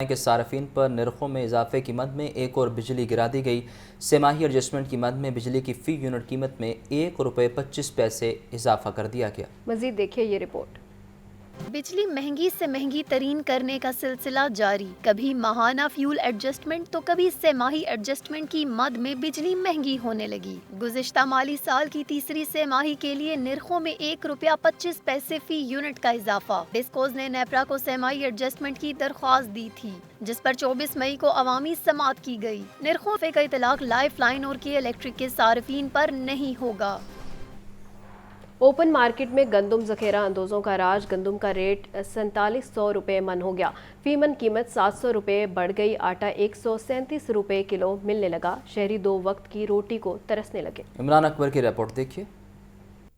کہ صارفین پر نرخوں میں اضافے کی مد میں ایک اور بجلی گرا دی گئی۔ سہ ماہی ایڈجسٹمنٹ کی مد میں بجلی کی فی یونٹ قیمت میں ₹1.25 اضافہ کر دیا گیا۔ مزید دیکھیے یہ رپورٹ۔ بجلی مہنگی سے مہنگی ترین کرنے کا سلسلہ جاری، کبھی ماہانہ فیول ایڈجسٹمنٹ تو کبھی سہ ماہی ایڈجسٹمنٹ کی مد میں بجلی مہنگی ہونے لگی۔ گزشتہ مالی سال کی تیسری سہ ماہی کے لیے نرخوں میں ₹1.25 فی یونٹ کا اضافہ۔ ڈسکوز نے نیپرا کو سہ ماہی ایڈجسٹمنٹ کی درخواست دی تھی، جس پر 24 مئی کو عوامی سماعت کی گئی۔ نرخوں کا اطلاق لائف لائن اور کے الیکٹرک کے صارفین پر نہیں ہوگا۔ اوپن مارکیٹ میں گندم ذخیرہ اندوزوں کا راج، گندم کا ریٹ ₹4700 من ہو گیا، فی من قیمت ₹700 بڑھ گئی، آٹا ₹137 کلو ملنے لگا، شہری 2 وقت کی روٹی کو ترسنے لگے۔ عمران اکبر کی رپورٹ دیکھیے۔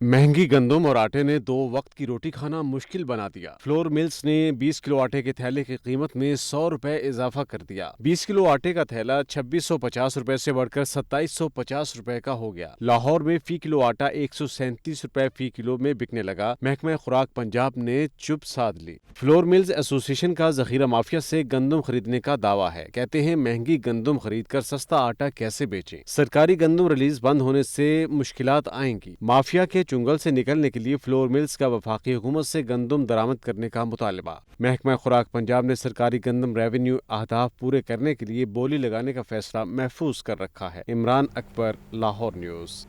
مہنگی گندم اور آٹے نے 2 وقت کی روٹی کھانا مشکل بنا دیا۔ فلور ملز نے 20 کلو آٹے کے تھیلے کی قیمت میں ₹100 اضافہ کر دیا۔ 20 کلو آٹے کا تھیلا ₹2650 سے بڑھ کر ₹2750 کا ہو گیا۔ لاہور میں فی کلو آٹا ₹137 فی کلو میں بکنے لگا۔ محکمہ خوراک پنجاب نے چپ سادھ لی۔ فلور ملز ایسوسی ایشن کا ذخیرہ مافیا سے گندم خریدنے کا دعویٰ ہے۔ کہتے ہیں مہنگی گندم خرید کر سستا آٹا کیسے بیچیں؟ سرکاری گندم ریلیز بند ہونے سے مشکلات آئیں گی۔ مافیا کے چنگل سے نکلنے کے لیے فلور ملز کا وفاقی حکومت سے گندم درآمد کرنے کا مطالبہ۔ محکمہ خوراک پنجاب نے سرکاری گندم ریونیو اہداف پورے کرنے کے لیے بولی لگانے کا فیصلہ محفوظ کر رکھا ہے۔ عمران اکبر، لاہور نیوز۔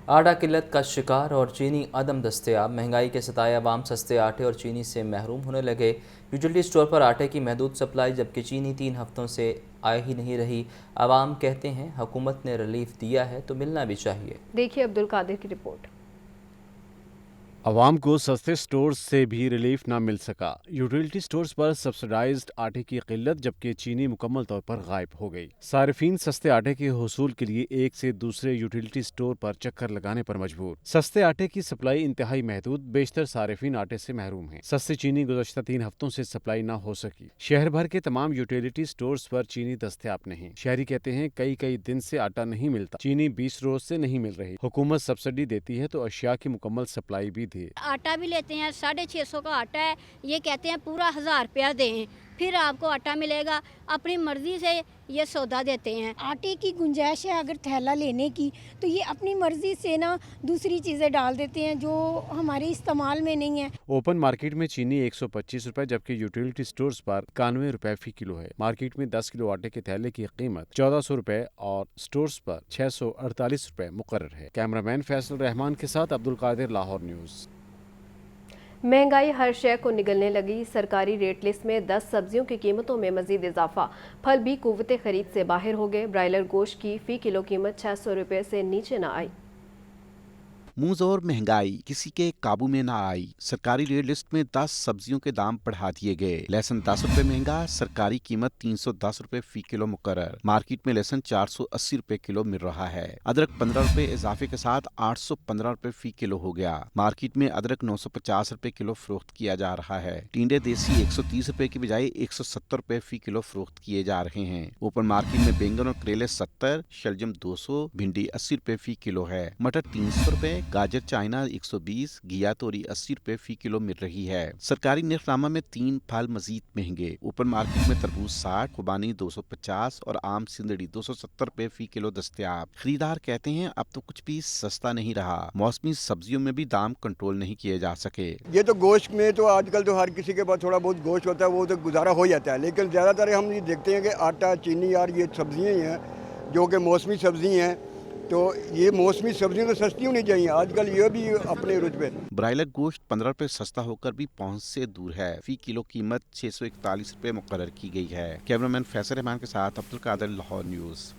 آٹا قلت کا شکار اور چینی عدم دستیاب، مہنگائی کے ستائے عوام سستے آٹے اور چینی سے محروم ہونے لگے۔ یوٹیلٹی سٹور پر آٹے کی محدود سپلائی جبکہ چینی 3 ہفتوں سے آئے ہی نہیں رہی۔ عوام کہتے ہیں حکومت نے ریلیف دیا ہے تو ملنا بھی چاہیے۔ دیکھیے عبدالقادر کی رپورٹ۔ عوام کو سستے سٹورز سے بھی ریلیف نہ مل سکا۔ یوٹیلٹی سٹورز پر سبسڈائزڈ آٹے کی قلت جبکہ چینی مکمل طور پر غائب ہو گئی۔ صارفین سستے آٹے کے حصول کے لیے ایک سے دوسرے یوٹیلٹی سٹور پر چکر لگانے پر مجبور۔ سستے آٹے کی سپلائی انتہائی محدود، بیشتر صارفین آٹے سے محروم ہیں۔ سستی چینی گزشتہ 3 ہفتوں سے سپلائی نہ ہو سکی۔ شہر بھر کے تمام یوٹیلٹی سٹورز پر چینی دستیاب نہیں۔ شہری کہتے ہیں کئی دن سے آٹا نہیں ملتا، چینی 20 روز سے نہیں مل رہی۔ حکومت سبسڈی دیتی ہے تو اشیاء کی مکمل سپلائی بھی دے۔ آٹا بھی لیتے ہیں، 650 کا آٹا ہے، یہ کہتے ہیں پورا 1000 دیں پھر آپ کو آٹا ملے گا، اپنی مرضی سے یہ سودا دیتے ہیں۔ آٹے کی گنجائش ہے اگر تھیلا لینے کی تو یہ اپنی مرضی سے نا دوسری چیزیں ڈال دیتے ہیں جو ہمارے استعمال میں نہیں ہے۔ اوپن مارکیٹ میں چینی ₹125 جبکہ یوٹیلٹی سٹورز پر ₹91 فی کلو ہے۔ مارکیٹ میں 10 کلو آٹے کے تھیلے کی قیمت ₹1400 اور سٹورز پر ₹648 مقرر ہے۔ کیمرامین فیصل الرحمان کے ساتھ عبدالقادر، لاہور نیوز۔ مہنگائی ہر شے کو نگلنے لگی، سرکاری ریٹ لسٹ میں 10 سبزیوں کی قیمتوں میں مزید اضافہ، پھل بھی قوت خرید سے باہر ہو گئے، برائلر گوشت کی فی کلو قیمت ₹600 سے نیچے نہ آئی۔ منہ زور مہنگائی کسی کے قابو میں نہ آئی، سرکاری ریٹ لسٹ میں 10 سبزیوں کے دام بڑھا دیے گئے۔ لہسن ₹10 مہنگا، سرکاری قیمت ₹310 فی کلو مقرر۔ مارکیٹ میں لہسن ₹480 کلو مل رہا ہے۔ ادرک ₹15 اضافے کے ساتھ ₹815 فی کلو ہو گیا۔ مارکیٹ میں ادرک ₹950 کلو فروخت کیا جا رہا ہے۔ ٹینڈے دیسی ₹130 کی بجائے ₹170 فی کلو فروخت کیے جا رہے ہیں۔ اوپن مارکیٹ میں بینگن اور کریلے 70، شلجم 200، بھنڈی ₹80 فی کلو ہے۔ مٹر ₹300، گاجر چائنا 120، گھیا توری ₹80 فی کلو مل رہی ہے۔ سرکاری نرخ نامہ میں 3 پھل مزید مہنگے، اوپن مارکیٹ میں تربوز 60، خوبانی 250 اور آم سندڑی ₹270 فی کلو دستیاب۔ خریدار کہتے ہیں اب تو کچھ بھی سستا نہیں رہا، موسمی سبزیوں میں بھی دام کنٹرول نہیں کیے جا سکے۔ یہ تو گوشت میں تو آج کل تو ہر کسی کے پاس تھوڑا بہت گوشت ہوتا ہے، وہ تو گزارا ہو جاتا ہے، لیکن زیادہ تر ہم یہ دیکھتے ہیں کہ آٹا، چینی اور یہ سبزیاں ہی ہیں جو کہ موسمی سبزی ہیں، تو یہ موسمی سبزیاں تو سستی ہونی چاہیے، آج کل یہ بھی اپنے رتبے۔ برائلر گوشت ₹15 سستا ہو کر بھی پہنچ سے دور ہے، فی کلو قیمت ₹641 مقرر کی گئی ہے۔ کیمرامین فیصل رحمان کے ساتھ عبدالقادر، لاہور نیوز۔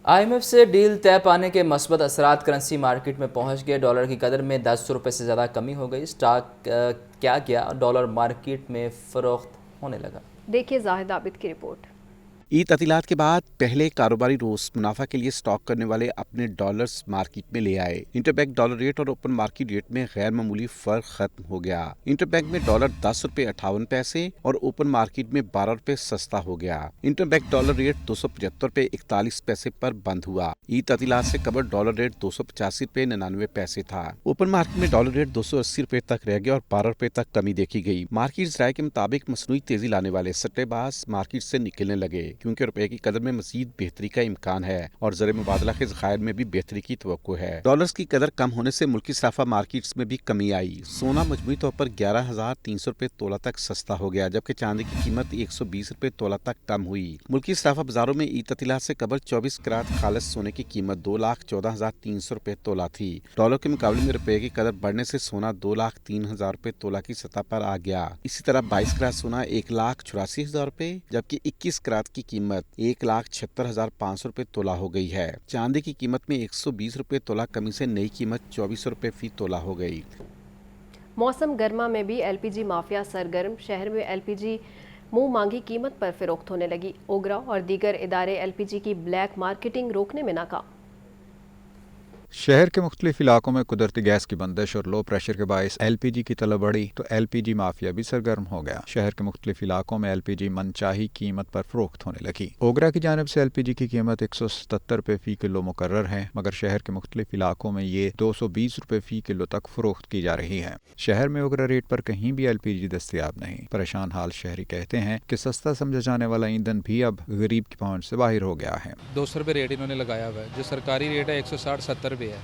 IMF سے ڈیل طے پانے کے مثبت اثرات کرنسی مارکیٹ میں پہنچ گئے، ڈالر کی قدر میں ₹10 سے زیادہ کمی ہو گئی، سٹاک کیا ڈالر مارکیٹ میں فروخت ہونے لگا۔ دیکھیے زاہد عابد کی رپورٹ۔ ईद ततीलात के बाद पहले कारोबारी रोज मुनाफा के लिए स्टॉक करने वाले अपने डॉलर्स मार्केट में ले आए। इंटरबैंक डॉलर रेट और ओपन मार्केट रेट में गैर मामूली फर्क खत्म हो गया। इंटरबैंक में डॉलर 10 रुपए 58 पैसे और ओपन मार्केट में 12 रुपए सस्ता हो गया। इंटरबैंक डॉलर रेट 275 रुपए 41 पैसे पर बंद हुआ। ईद ततीलात से कबल डॉलर रेट 285 रुपए 99 पैसे था। ओपन मार्केट में डॉलर रेट 280 रुपए तक रह गया और 12 रुपए तक कमी देखी गई। मार्केट राय के मुताबिक मसनूई तेजी लाने वाले सट्टेबाज मार्केट से निकलने लगे, क्योंकि रुपए की कदर में मजीद बेहतरी का इम्कान है और ज़र मुबादला के ज़खायर में भी बेहतरी की तवक्को है। डॉलर्स की कदर कम होने से मुल्की सराफा मार्केट्स में भी कमी आई। सोना मजमूई तौर पर 11,300 रुपए तोला तक सस्ता हो गया, जबकि चांदी की कीमत 120 रुपए तोला तक कम हुई। मुल्की सराफा बाजारों में ईद ततीलात से कबल 24 कैरेट खालिस सोने की कीमत 2,14,300 रुपए तोला थी। डॉलर के मुकाबले में रुपए की कदर बढ़ने से सोना 2,03,000 रुपए तोला की सतह पर आ गया। इसी तरह 22 कैरेट सोना 1,84,000 रुपए, जबकि 21 कैरेट की कीमत 1,76,500 रुपए तोला हो गई है। चांदी की कीमत में 120 रुपए तोला कमी से नई कीमत 2400 रुपए फी तोला हो गई। मौसम गर्मा में भी एलपीजी माफिया सरगर्म। शहर में एलपीजी मुंह मांगी कीमत पर फरोख्त होने लगी। ओगरा और दीगर इदारे एलपीजी की ब्लैक मार्केटिंग रोकने में नाकाम। शहर के मुख्तलिफ इलाकों में कुदरती गैस की बंदिश और लो प्रेशर के बायस एलपीजी की तलब बढ़ी तो एलपीजी माफिया भी सरगर्म हो गया। शहर के मुख्तलिफ इलाकों में एलपीजी मनचाही कीमत पर फरोख्त होने लगी। ओगरा की जानिब से एलपीजी की कीमत 177 रुपए फी किलो मुकर्रर है, मगर शहर के मुख्तलिफ इलाकों में ये 220 रुपए फी किलो तक फरोख्त की जा रही है। शहर में ओगरा रेट पर कहीं भी एलपीजी दस्तयाब नहीं। परेशान हाल शहरी कहते हैं कि सस्ता समझा जाने वाला ईंधन भी अब गरीब की पहुंच से बाहर हो गया है। 200 रुपये रेट इन्होंने लगाया हुआ है, जो सरकारी रेट है 160-70 रुपये है।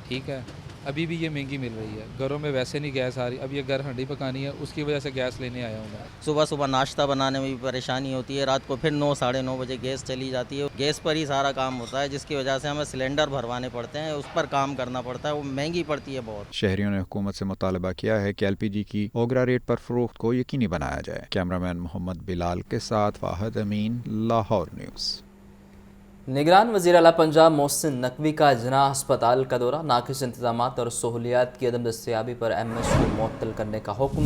ठीक है, अभी भी ये महंगी मिल रही है। घरों में वैसे नहीं गैस आ रही। अब ये घर हंडी पकानी है, उसकी वजह से गैस लेने आया हूँ मैं। सुबह सुबह नाश्ता बनाने में भी परेशानी होती है, रात को फिर 9 साढ़े 9 बजे गैस चली जाती है। गैस पर ही सारा काम होता है, जिसकी वजह से हमें सिलेंडर भरवाने पड़ते हैं, उस पर काम करना पड़ता है, वो महंगी पड़ती है बहुत। शहरियों ने हुकूमत से मुतालबा किया है कि एलपीजी की ओगरा रेट पर फरोख्त को यकीनी बनाया जाए। कैमरामैन मोहम्मद बिलाल के साथ वाहिद अमीन, लाहौर न्यूज़। निगरान वज़ीर आला पंजाब मोहसिन नकवी का जना अस्पताल का दौरा। नाक़िस इंतज़ामात और सहूलियात की अदम दस्तयाबी पर एमएस को मुअत्तल करने का हुक्म।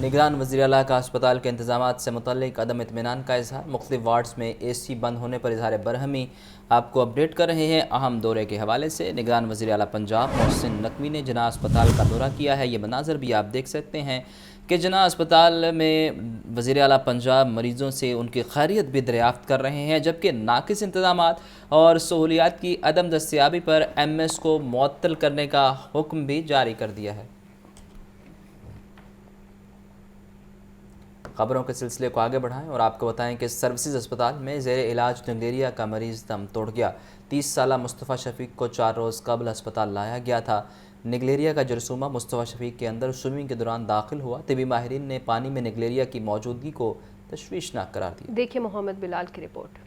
निगरान वज़ीर आला का अस्पताल के इंतज़ामात से मुतल्लिक़ अदम इत्मीनान का इज़हार। मुख्तलिफ वार्ड्स में एसी बंद होने पर इज़हार बरहमी। आपको अपडेट कर रहे हैं अहम दौरे के हवाले से। निगरान वज़ीर आला पंजाब मोहसिन नकवी ने जना अस्पताल का दौरा किया है। ये मनाज़र भी आप देख सकते हैं कि जना अस्पताल में वज़ीर आला पंजाब मरीज़ों से उनकी खैरियत भी दरियाफ़्त कर रहे हैं, जबकि नाक़िस इंतज़ामात और सहूलियात की अदम दस्तयाबी पर एमएस को मुअत्तल करने का हुक्म भी जारी कर दिया है। ख़बरों के सिलसिले को आगे बढ़ाएं और आपको बताएं कि सर्विसेज अस्पताल में ज़ेर इलाज नगलेरिया का मरीज़ दम तोड़ गया। 30 साला मुस्तफ़ा शफ़ीक को 4 रोज़ कबल अस्पताल लाया गया था। निगलेरिया का जरसूमा मुस्तफ़ा शफ़ीक के अंदर स्विमिंग के दौरान दाखिल हुआ। तिबी माहिरीन ने पानी में निगलेरिया की मौजूदगी को तशवीशनाक करार दिया। देखिए मोहम्मद बिलाल की रिपोर्ट।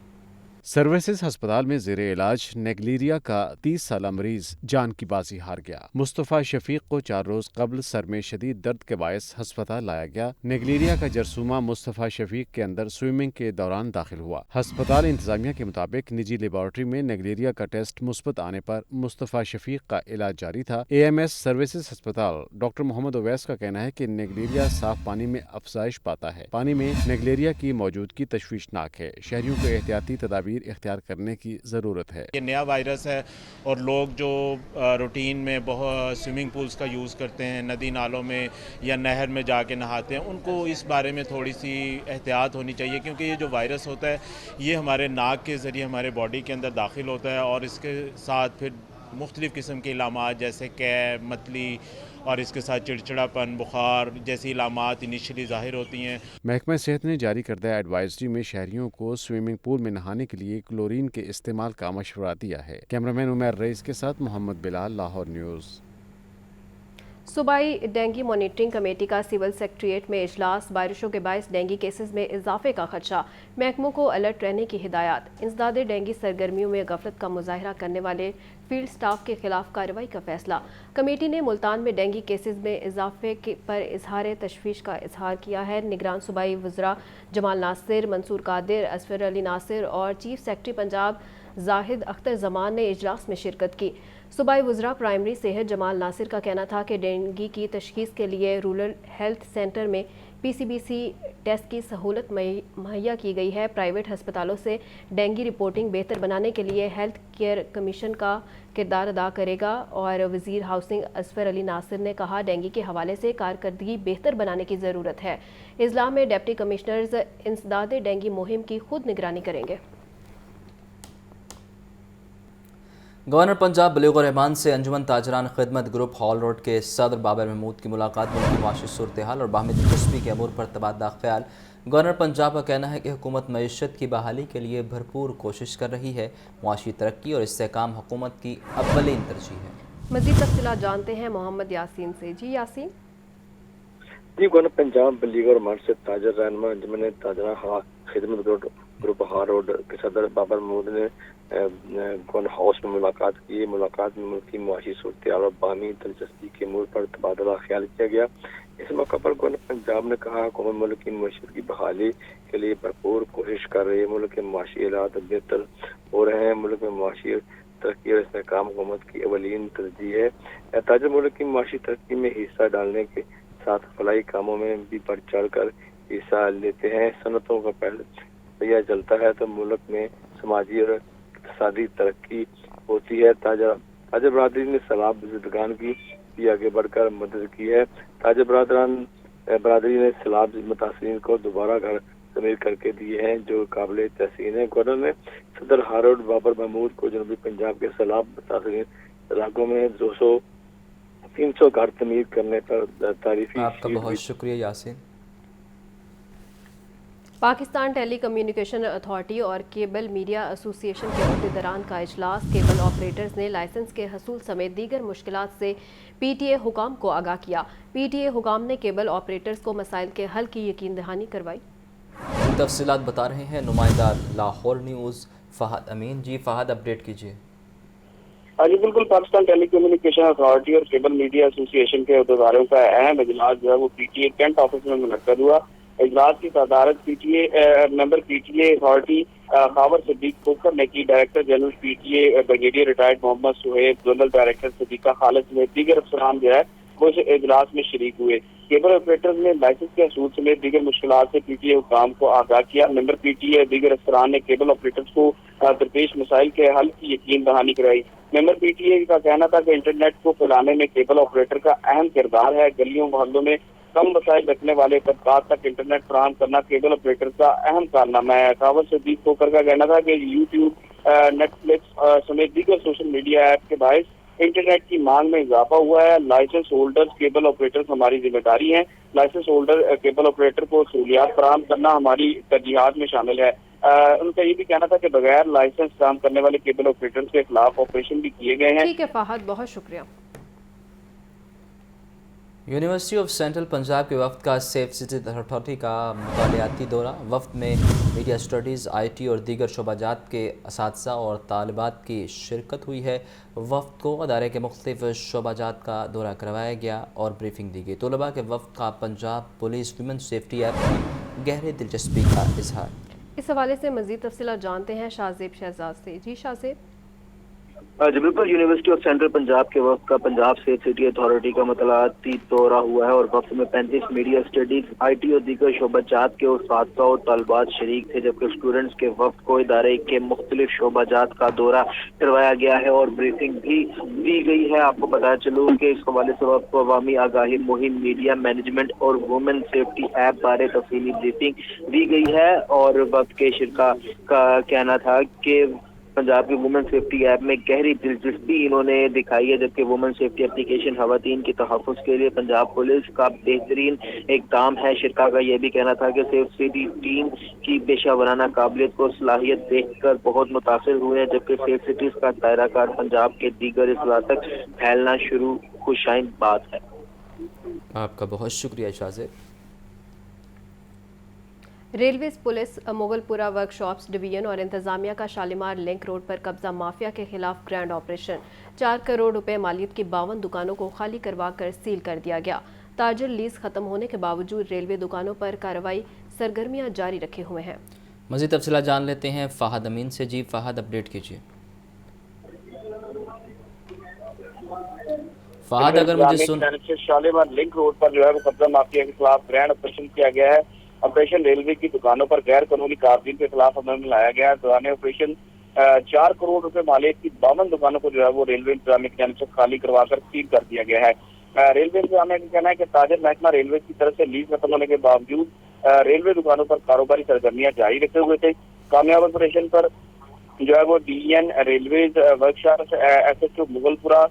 सर्विसेज अस्पताल में ज़ेरे इलाज नेगलेरिया का 30 साला मरीज जान की बाजी हार गया। मुस्तफ़ा शफीक को 4 रोज कबल सर में शदीद दर्द के बायस अस्पताल लाया गया। नेगलेरिया का जरसूमा मुस्तफ़ा शफीक के अंदर स्विमिंग के दौरान दाखिल हुआ। अस्पताल इंतजामिया के मुताबिक निजी लेबॉर्ट्री में नेगलेरिया का टेस्ट मुस्बत आने पर मुस्तफ़ा शफीक का इलाज जारी था। AMS सर्विसेज अस्पताल डॉक्टर मोहम्मद ओवैस का कहना है कि नेगलेरिया साफ पानी में अफजाइश पाता है। पानी में नेगलेरिया की मौजूदगी तशवीशनाक है। शहरियों को एहतियाती तदाबीर इख्तियार करने की ज़रूरत है। ये नया वायरस है और लोग जो रूटीन में बहुत स्विमिंग पूल्स का यूज़ करते हैं, नदी नालों में या नहर में जाके नहाते हैं, उनको इस बारे में थोड़ी सी एहतियात होनी चाहिए, क्योंकि ये जो वायरस होता है ये हमारे नाक के ज़रिए हमारे बॉडी के अंदर दाखिल होता है और इसके साथ फिर मुख्तलिफ़ किस्म के इलामात जैसे कै, मतली और इसके साथ चिड़चिड़ापन, बुखार जैसी इलामात इनिशियली ज़ाहिर होती हैं। महकमा सेहत ने जारी करदा एडवाइजरी में शहरियों को स्विमिंग पूल में नहाने के लिए क्लोरीन के इस्तेमाल का मशवरा दिया है। कैमरामैन उमर रईस के साथ मोहम्मद बिलाल, लाहौर न्यूज़। सूबाई डेंगू मॉनिटरिंग कमेटी का सिविल सेक्रेटेरिएट में इजलास। बारिशों के बायस डेंगू केसेस में इजाफे का खदशा, महकमों को अलर्ट रहने की हिदायत। इंसदादे डेंगू सरगर्मियों में गफलत का मुजाहरा करने वाले फील्ड स्टाफ के खिलाफ कार्रवाई का फैसला। कमेटी ने मुल्तान में डेंगू केसेस में इजाफे पर इजहार तशवीश का इजहार किया है। निगरान सूबाई वज़रा जमाल नासिर, मंसूर कादिर, असफर अली नासिर और चीफ सेक्रेटरी पंजाब जाहिद अख्तर जमान ने इजलास में शिरकत की। सूबाई वज़रा प्राइमरी सेहत जमाल नासिर का कहना था कि डेंगू की तशखीस के लिए रूरल हेल्थ सेंटर में PCBC टेस्ट की सहूलत मुहैया की गई है। प्राइवेट अस्पतालों से डेंगू रिपोर्टिंग बेहतर बनाने के लिए हेल्थ केयर कमीशन का किरदार अदा करेगा। और वज़ीर हाउसिंग असफर अली नासिर ने कहा, डेंगू के हवाले से कारकर्दगी बेहतर बनाने की ज़रूरत है। इजला में डिप्टी कमिश्नर्स इंसदाद डेंगू मुहिम की खुद निगरानी करेंगे। गवर्नर पंजाब बलीग रहमान से अंजुमन ताजरान खिदमत ग्रुप हॉल रोड के सदर बाबर महमूद की मुलाकात में उनकी माशी सूरत हाल और बाहमी दिलचस्पी के अमूर पर तबादला ख्याल। गवर्नर पंजाब का कहना है कि हुकूमत मईशत की बहाली के लिए भरपूर कोशिश कर रही है। मुआशी तरक्की और इस्तेहकाम हुकूमत की अव्वलीन तरजीह है। मज़ीद तफसीलात जानते हैं मोहम्मद यासीन से। जी यासीन। जी, गवर्नर पंजाब बलीग रहमान से ताजर रहनमा अंजुमन ताजरा खिदमत ग्रुप हॉल रोड के सदर बाबर महमूद ने गवर्नर हाउस में मुलाकात की। मुलाकात में मुल्क की मुआशी सूरत हाल और बाहमी दिलचस्पी के अमूर पर तबादला ख्याल किया गया। इस मौके पर गवर्नर पंजाब ने कहा, हुकूमत मुल्क की मईशत की बहाली के लिए भरपूर कोशिश कर रही है। मुल्क के मुआशी हालात बेहतर हो रहे हैं। मुल्क में मुआशी तरक्की और इस्तेहकाम हुकूमत की अव्वलीन तरजीह है। ताजर मुल्क की मुआशी तरक्की में हिस्सा डालने के साथ फलाही कामों में भी बढ़ चढ़ कर हिस्सा लेते हैं। सनतों का पहिया चलता है तो मुल्क में समाजी और इक़्तिसादी तरक्की होती है। ताजर बरादरी ने सैलाब ज़दगान की भी आगे बढ़कर मदद की है। ताजर बरादरी ने सैलाब मुतासिरीन को दोबारा घर तमीर करके दिए हैं, जो काबिल तहसीन है। गवर्नर ने सदर हारोड बाबर महमूद को जनूबी पंजाब के सैलाब मुतासिरीन इलाकों में 200-300 घर तमीर करने पर तारीफी। आपका बहुत शुक्रिया Yasin. Pakistan telecommunication authority और केबल मीडिया एसोसिएशन के अहदेदारान का इजलास। केबल ऑपरेटर्स ने लाइसेंस के हसूल समेत दीगर मुश्किलात से PTA हुकाम को आगाह किया। PTA हुकाम ने केबल ऑपरेटर्स को मसाइल के हल की यकीन दहानी करवाई। तफसीलात बता रहे हैं नुमाइंदा लाहौर न्यूज़ फहद अमीन। जी फहद, अपडेट कीजिए। जी बिल्कुल, पाकिस्तान टेली कम्युनिकेशन अथॉरिटी और केबल मीडिया एसोसिएशन के अहदेदारों का अहम इजलास जो है वो PTA कैंट ऑफिस में मुनक्कद हुआ। इजलास की सदारत member PTA authority Khawar Siddique Khokhar ने की। Director general PTA brigadier retired Mohammad Suhaib, zonal director Sadiqa Khalid समेत दीगर अफसरान जो है वो इजलास में शरीक हुए। केबल ऑपरेटर्स ने लाइसेंस के हसूल समेत दीगर मुश्किलात से PTA हुकाम को आगाह किया। मेंबर PTA दीगर अफसरान ने केबल ऑपरेटर्स को दरपेश मसाइल के हल की यकीन दहानी कराई। मेंबर PTA का कहना था कि इंटरनेट को फैलाने में केबल ऑपरेटर का अहम किरदार है। गलियों मोहल्लों में कम वसाइल रखने वाले तबकात तक इंटरनेट फराहम करना केबल ऑपरेटर का अहम कारनामा है। खावर सिद्दीक खोखर का कहना था कि यूट्यूब, नेटफ्लिक्स समेत दीगर सोशल मीडिया ऐप के बायस इंटरनेट की मांग में इजाफा हुआ है। लाइसेंस होल्डर्स केबल ऑपरेटर्स हमारी जिम्मेदारी है। लाइसेंस होल्डर केबल ऑपरेटर को सहूलियात फराहम करना हमारी तरजीहात में शामिल है। उनका ये भी कहना था कि बगैर लाइसेंस काम करने वाले केबल ऑपरेटर्स के खिलाफ ऑपरेशन भी किए गए हैं। ठीक है फहद, बहुत शुक्रिया। यूनिवर्सिटी ऑफ सेंट्रल पंजाब के वफ्द का सेफ सिटी अथॉरिटी का मुतालियाती दौरा। वफ्द में मीडिया स्टडीज़, IT और दीगर शोबाजात के असातिज़ा और तालिबात की शिरकत हुई है। वफ्द को अदारे के मुख्तलिफ शोबाजात का दौरा करवाया गया और ब्रीफिंग दी गई। तलबा के वफ्द का Punjab police women safety app में गहरी दिलचस्पी का इजहार। इस हवाले से मज़ीद तफसीलात जानते हैं शाहजेब शहजाद से। जी शाहजेब। जी बिल्कुल, यूनिवर्सिटी ऑफ सेंट्रल पंजाब के वक्त का पंजाब सेफ सिटी अथॉरिटी का मुतलाती दौरा हुआ है और वक्त में 35 मीडिया स्टडीज, IT और दीगर शोबाजात के उस्ताद और तलबात शरीक थे, जबकि स्टूडेंट्स के वक्त को इदारे के मुख्तलिफ शोबाजात का दौरा करवाया गया है और ब्रीफिंग भी दी गई है। आपको पता चलूँ कि इस हवाले से वक्त को अवामी आगाही मुहिम, मीडिया मैनेजमेंट और वुमेन सेफ्टी ऐप बारे तफसीली ब्रीफिंग दी गई है। और वक्त के शिरका का कहना था कि पंजाब की वुमेन सेफ्टी ऐप में गहरी दिलचस्पी इन्होंने दिखाई है, जबकि वुमेन सेफ्टी एप्लीकेशन खवातीन के तहफ़्फ़ुज़ के लिए पंजाब पुलिस का बेहतरीन इक़दाम है। शिरका का यह भी कहना था कि सेफ सिटी टीम की पेशा वराना काबिलियत को सलाहियत देखकर बहुत मुतासिर हुए हैं, जबकि सेफ सिटीज़ का दायरा कार पंजाब के दीगर अजला तक फैलना शुरू खुशाइन बात है। आपका बहुत शुक्रिया Shahzeb. Railway police Mughalpura workshops division और इंतजामिया का शालीमार लिंक रोड पर कब्जा माफिया के खिलाफ ग्रैंड ऑपरेशन। 4 करोड़ रुपए मालियत की 52 दुकानों को खाली करवा कर सील कर दिया गया। ताजर लीज खत्म होने के बावजूद रेलवे दुकानों पर कार्रवाई सरगर्मियां जारी रखे हुए हैं। मज़ीद तफसीलात जान लेते हैं फहद अमीन से। जी फहद, अपडेट कीजिए। फहद, अगर मुझे सुन शालीमार लिंक रोड पर जो है वो कब्जा माफिया के खिलाफ ग्रैंड ऑपरेशन किया गया है। ऑपरेशन रेलवे की दुकानों पर गैर कानूनी काबीन के खिलाफ अमल में लाया गया है। दौरान ऑपरेशन 4 करोड़ रुपए मालिक की 52 दुकानों को जो है वो रेलवे इंतजामिया की जानिब से खाली करवाकर सील कर दिया गया है। रेलवे इंतजामिया का कहना है कि ताजर महकमा रेलवे की तरफ से लीज खत्म होने के बावजूद रेलवे दुकानों पर कारोबारी सरगर्मियां जारी रखे हुए थे। कामयाब ऑपरेशन पर जो है वो DN railways workshop SHO Mughalpura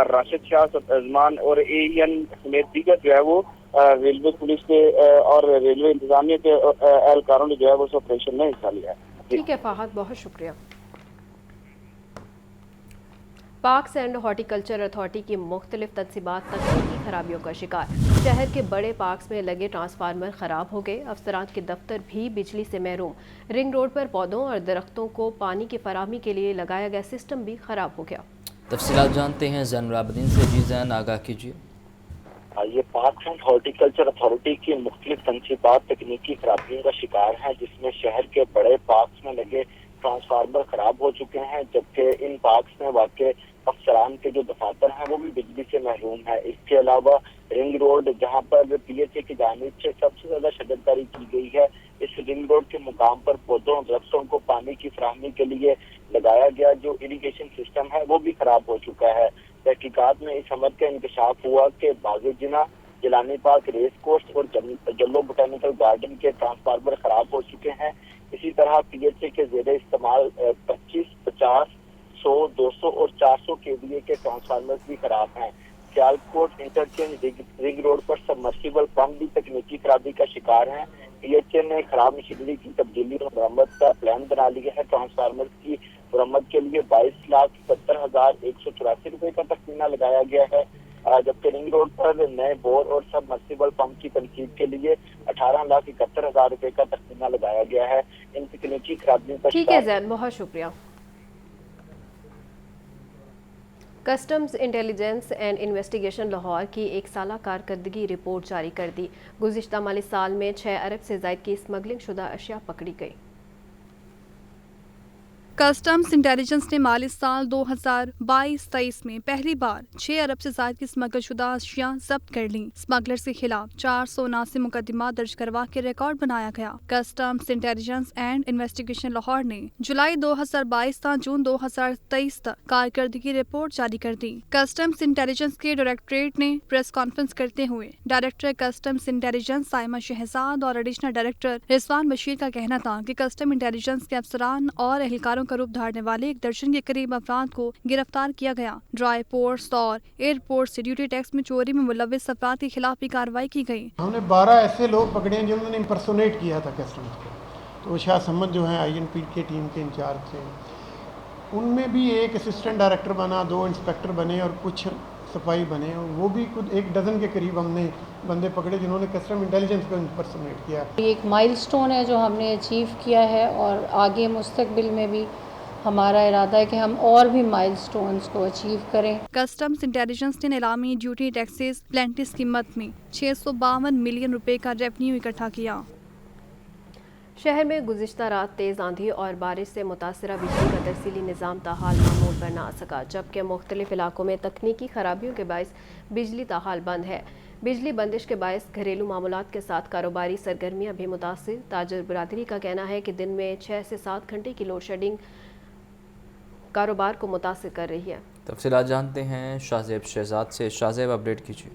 Rashid Shah सजमान और AEN समेत दीगर जो है वो रेलवे पुलिस के और रेलवे इंतजामिया के एहलकारों ने जो है वो इस ऑपरेशन में हिस्सा लिया है। ठीक है फहद, बहुत शुक्रिया। पार्क्स एंड हॉर्टिकल्चर अथॉरिटी की मुख्तलिफ तनसीबात तकनीकी खराबियों का शिकार। शहर के बड़े पार्क्स में लगे ट्रांसफार्मर खराब हो गए। अफसरान के दफ्तर भी बिजली से महरूम। रिंग रोड पर पौधों और दरख्तों को पानी की फराहमी के लिए लगाया गया सिस्टम भी खराब हो गया। तफसीलात जानते हैं ज़ैनुल आबिदीन से। जी ज़ैन, आगाह कीजिए। ये पार्क्स एंड हॉर्टिकल्चर अथॉरिटी की मुख्तलिफ तनसीबात तकनीकी खराबियों का शिकार है, जिसमें शहर के बड़े पार्क्स में लगे ट्रांसफार्मर खराब हो चुके हैं, जबकि इन पार्क्स में वाक़ अफसरान के जो दफातर हैं वो भी बिजली से महरूम है। इसके अलावा रिंग रोड, जहाँ पर PHA की जानिब से सबसे ज्यादा शदतकारी की गई है, इस रिंग रोड के मुकाम पर पौधों और दरख्तों को पानी की फराहमी के लिए लगाया गया जो इरिगेशन सिस्टम है वो भी खराब हो चुका है। तहकीकात में इस अमर का इंकशाफ हुआ कि बाग जिना, जिलानी पार्क, रेस कोर्स और जल्लो बोटानिकल गार्डन के ट्रांसफार्मर खराब हो चुके हैं। इसी तरह PHA के ज़ेरे इस्तेमाल 25, 50, 100, 200 और 400 KVA के ट्रांसफार्मर भी खराब हैं। सियालकोट इंटरचेंज रिंग रोड पर सबमर्सिबल पंप भी तकनीकी खराबी का शिकार हैं। PHA ने खराब मशीनरी की तब्दीली और मरम्मत का प्लान बना लिया है। ट्रांसफार्मर की मरम्मत के लिए 22,70,184 रुपए का तखमीना लगाया गया है, जबकि रिंग रोड पर नए बोर और सबमर्सिबल पंप की तनकीब के लिए 18,71,000 रुपए का तखमीना लगाया गया है। इन तकनीकी खराबियों का ठीक है ज़ैन, बहुत शुक्रिया। Customs intelligence and investigation Lahore की 1 साला कारकर्दगी रिपोर्ट जारी कर दी। गुज़िश्ता माली साल में 6 अरब से ज़ायद की स्मगलिंग शुदा अशिया पकड़ी गई। कस्टम्स इंटेलिजेंस ने माली साल 2022-23 में पहली बार 6 अरब से ज़ायद की स्मगल शुदा अशिया जब्त कर ली। स्मगलर के खिलाफ 479 मुकदमा दर्ज करवा के रिकॉर्ड बनाया गया। Customs intelligence and investigation Lahore ने जुलाई 2022 से जून 2023 तक कारकर्दगी रिपोर्ट जारी कर दी। कस्टम्स इंटेलिजेंस के डायरेक्टरेट ने प्रेस कॉन्फ्रेंस करते हुए director customs intelligence Saima Shahzad और एडिशनल डायरेक्टर रिजवान बशीर का कहना था कि कस्टम इंटेलिजेंस के अफसरान और एहलकारों का रूप धारने वाले 1 दर्जन के करीब अफराद को गिरफ्तार किया गया। ड्राई पोर्ट्स और एयरपोर्ट से ड्यूटी टैक्स में चोरी में मुलविस अफराद के खिलाफ भी कार्रवाई की गई। हमने 12 ऐसे लोग पकड़े हैं जिन्होंने इंपर्सोनेट किया था कस्टम्स को। तो शाह समद जो है INP के टीम के इंचार्ज थे, उनमें भी एक असिस्टेंट डायरेक्टर बना, 2 इंस्पेक्टर बने और कुछ सफाई बने, और वो भी कुछ 1 डज़न के करीब हमने बंदे पकड़े जिन्होंने कस्टम इंटेलिजेंस को इंपर्सोनेट किया। एक माइलस्टोन है जो हमने अचीव किया है, और आगे मुस्तकबिल में भी हमारा इरादा है कि हम और भी माइलस्टोन्स को अचीव करें। कस्टम्स इंटेलिजेंस ने नीलामी ड्यूटी टैक्सेस प्लेंटिस कीमत में 652 मिलियन रुपए का रेवेन्यू इकट्ठा किया। शहर में गुज़िश्ता रात तेज़ आंधी और बारिश से मुतासरा बिजली का तरसीली निज़ाम ताहाल मामूल पर न आ सका, जबकि मुख्तलिफ इलाकों में तकनीकी खराबियों के बायस बिजली ताहाल बंद है। बिजली बंदिश के बायस घरेलू मामूलात के साथ कारोबारी सरगर्मियाँ भी मुतासिर। ताजर बरादरी का कहना है कि दिन में 6 से 7 घंटे की लोड शेडिंग कारोबार को मुतासिर कर रही है। तफसीलात जानते हैं शाहजेब शहजाद से। शाहजेब, अपडेट कीजिए।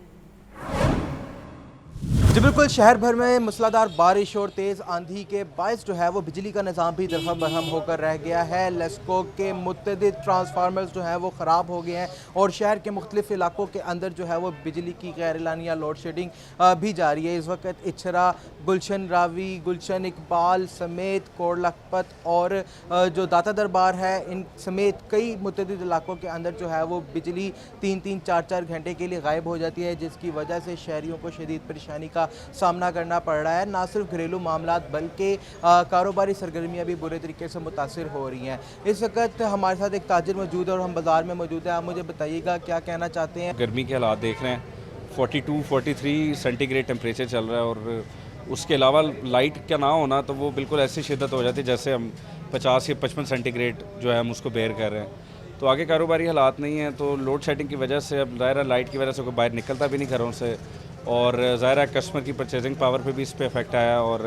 जी बिल्कुल, शहर भर में मूसलाधार बारिश और तेज़ आंधी के बायस जो है वो बिजली का निज़ाम भी दरहम बरहम होकर रह गया है। लेस्को के मुतअद्दिद ट्रांसफार्मर्स जो हैं वो ख़राब हो गए हैं और शहर के मुख्तलिफ इलाकों के अंदर जो है वो बिजली की गैर एलानिया लोड शेडिंग भी जारी है। इस वक्त इचरा, गुलशन रावी, गुलशन इकबाल समेत कोट लखपत और जो दाता दरबार है, इन समेत कई मुतअद्दिद इलाकों के अंदर जो है वो बिजली 3-3, 4-4 घंटे के लिए गायब हो जाती है, जिसकी वजह से शहरियों को शदीद परेशानी का सामना करना पड़ रहा है। ना सिर्फ घरेलू मामलात बल्कि कारोबारी सरगर्मियाँ भी बुरे तरीके से मुतासिर हो रही हैं। इस वक्त हमारे साथ एक ताजिर मौजूद है और हम बाज़ार में मौजूद हैं। आप मुझे बताइएगा क्या कहना चाहते हैं। गर्मी के हालात देख रहे हैं, 42-43 सेंटीग्रेड टेम्परेचर चल रहा है, और उसके अलावा लाइट का ना होना तो वो बिल्कुल ऐसी शिद्दत हो जाती है जैसे हम 50 या 55 सेंटीग्रेड जो है हम उसको बेयर कर रहे हैं। तो आगे कारोबारी हालात नहीं हैं, तो लोड शेडिंग की वजह से अब ज़ाहिर लाइट की वजह से कोई बाहर निकलता भी नहीं घरों से, और ज़ाहिर है कस्टमर की परचेजिंग पावर पे भी इस पे इफेक्ट आया। और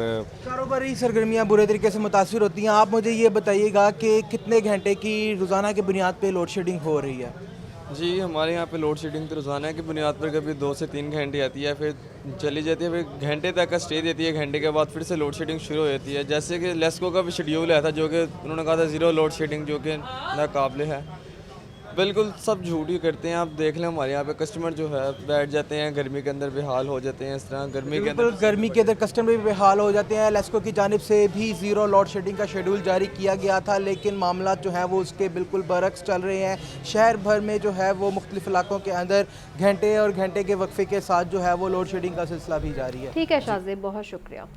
कारोबारी सरगर्मियाँ बुरे तरीके से मुतासिर होती हैं। आप मुझे ये बताइएगा कि कितने घंटे की रोज़ाना की बुनियाद पे लोड शेडिंग हो रही है? जी हमारे यहाँ पे लोड शेडिंग तो रोज़ाना की बुनियाद पर कभी 2 से 3 घंटे आती है, फिर चली जाती है, फिर घंटे तक का स्टे देती है, घंटे के बाद फिर से लोड शेडिंग शुरू हो जाती है। जैसे कि लेस्को का भी शेड्यूल आया था, जो कि उन्होंने कहा था 0 लोड शेडिंग, जो कि नाकाबिले है। बिल्कुल सब झूठ ही करते हैं। आप देख लें हमारे यहाँ पे कस्टमर जो है बैठ जाते हैं, गर्मी के अंदर बेहाल हो जाते हैं। इस तरह गर्मी के अंदर कस्टमर भी बेहाल हो जाते हैं। लेस्को की जानिब से भी 0 लोड शेडिंग का शेड्यूल जारी किया गया था, लेकिन मामला जो है वो उसके बिल्कुल बरक्स चल रहे हैं। शहर भर में जो है वो मुख्तलिफ इलाकों के अंदर घंटे और घंटे के वक्फे के साथ जो है वो लोड शेडिंग का सिलसिला भी जारी है। ठीक है शाहजेब, बहुत शुक्रिया।